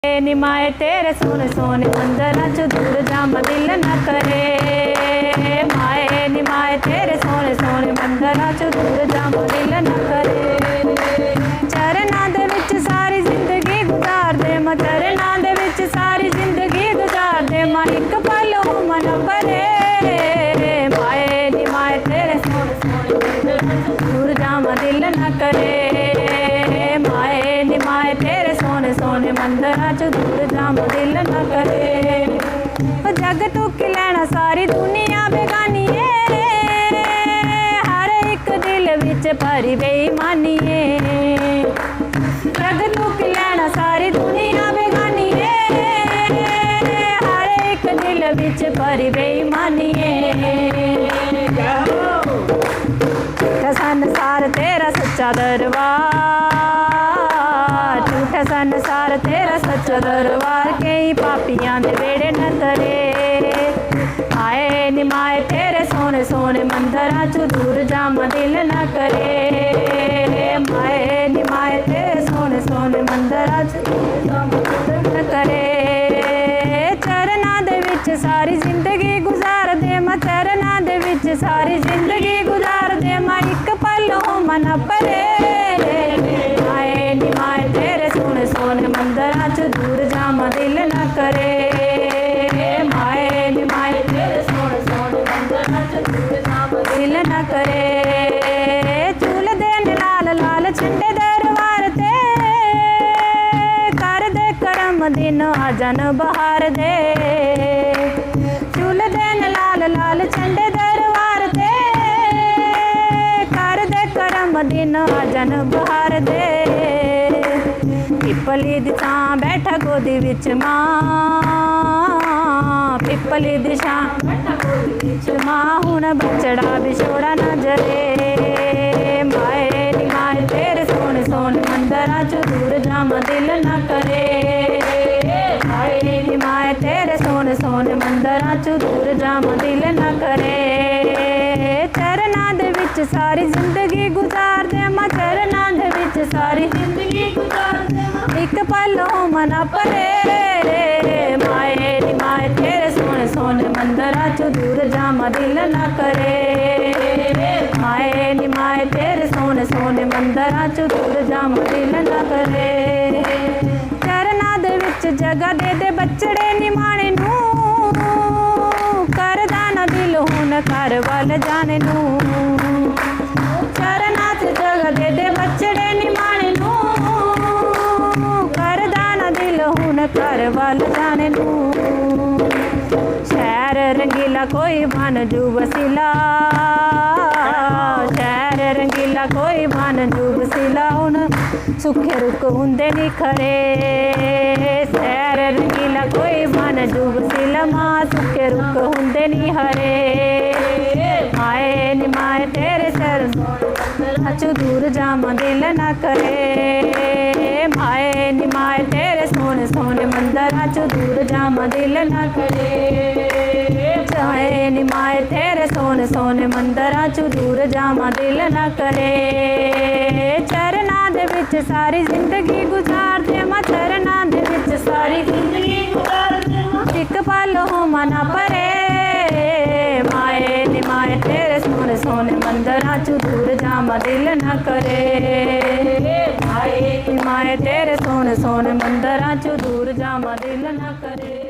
निमाए तेरे सोने सोने मंदिरां चों दूर जावां दिल न करे। माए निमाए तेरे सोने सोने मंदिरां चों दूर जावां दिल न करे। चरनां दे विच सारी जिंदगी गुजार दे मां, चरनां दे विच सारी जिंदगी गुजार दे मां, इक पल हो मन परे। माए निमाए तेरे सोने सोने मंदिरां चों दूर जावां दिल न करे। माए निमाए तेरे सोने सोने मंदिरां चों दूर जावां दिल न करे। जग तू की लैना सारी दुनिया बेगानी है, हर एक दिल विच भरी बेईमानी है। जग तू की लैना सारी दुनिया बेगानी है, हर एक दिल विच भरी बेईमानी है। संसार तेरा सच्चा दरबार, झूठा संसार तेरा सच्चा दरबार, कई पापियां दे वेड़े न तरे। आए निमाए तेरे सोने सोने मंदिरां चों दूर जावां दिल न करे। माए निमाए तेरे सोने सोने मंदिरां चों दूर जावां दिल न करे। चरनां दे विच सारी जिंदगी गुजार दे मां, चरनां दे विच सारी जिंदगी गुजार दे मां, इक पल हो मन परे। निमाए तेरे सोने सोने मंदिरां चों दूर जावां दिल न करे। माए निमाए तेरे सोने सोने मंदिरां चों दूर जावां दिल न करे। झूल देन लाल लाल झंडे दरबार ते, कर दे करम दिन आ जन बहार दे। झूल देन लाल लाल झंडे दरबार ते, कर दे करम दिन आ जन बहार दे। पिपली दी छां बैठा गोदी विच मां, पिपली दी छां बैठा गोदी विच मां, हुण बछड़ा विछोड़ा न जरे। माए निमाए तेरे सोने सोने मंदिरां चों दूर जावां दिल न करे। माए निमाए तेरे सोने सोने मंदिरां चों दूर जावां दिल न करे। चरनां दे विच सारी जिंदगी गुजार दे मां, चरनां दे विच सारी जिंदगी गुजार दे मां, इक पल हो मन परे। माए निमाए तेरे सोने सोने मंदिरां चों दूर जावां दिल न करे। माए निमाए तेरे सोने सोने मंदिरां चों दूर जावां दिल न करे। चरनां दे विच जगह दे दे बछड़े निमाणे नूं, करदा ना दिल हुण घर वल जाने नूं। चरनां च जगह दे दे बछड़े निमाणे नूं, करदा ना दिल हुण घर वल जाने नूं। शहर रंगीला कोई बन जू वसीला, शहर रंगीला कोई बन जू वसीला, हुण सुखे रुख हुंदे नी खरे। शहर रंगीला कोई बन जू वसीला, मां सुखे रुख हुंदे नी हरे। माए निमाए तेरे चरनां चों दूर जावां दिल न करे। माए निमाए तेरे सोने सोने मंदिरां चों दूर जावां दिल न करे। माए निमाए तेरे सोने सोने मंदिरां चों दूर जावां दिल न करे। चरनां दे विच सारी जिंदगी गुजार दे मां, चरनां दे विच सारी जिंदगी गुजार दे मां, इक पल हो मन परे। माए निमाए तेरे सोने सोने मंदिरां चों दूर जावां दिल न करे। माए निमाए तेरे सोने सोने मंदिरां चों दूर जावां दिल न करे।